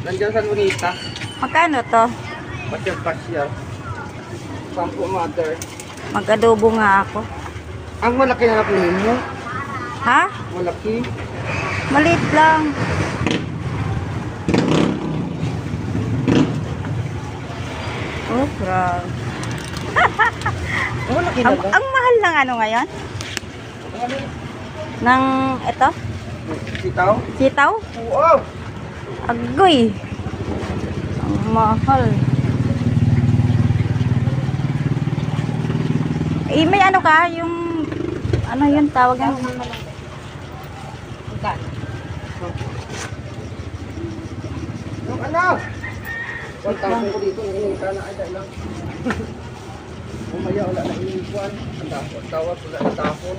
Nandiyan sa Lunita. Magkano to? Pasyal-pasyal. Sampo mother. Mag-adobo nga ako. Ang malaki na nakunin mo. Ha? Malaki. Maliit lang. Oh, grabe. Malaki na ba? Ang mahal ng ano ngayon? Ng ito? Sitaw? Sitaw? Oo. Agoy. Ang mahal. Eh, may ano ka? Yung ano yun tawag ng Yung ano? Ang tawag ko dito, nanginita na ay dahil lang. Umaya, wala na inikuan. Ang tawag, wala na tapon.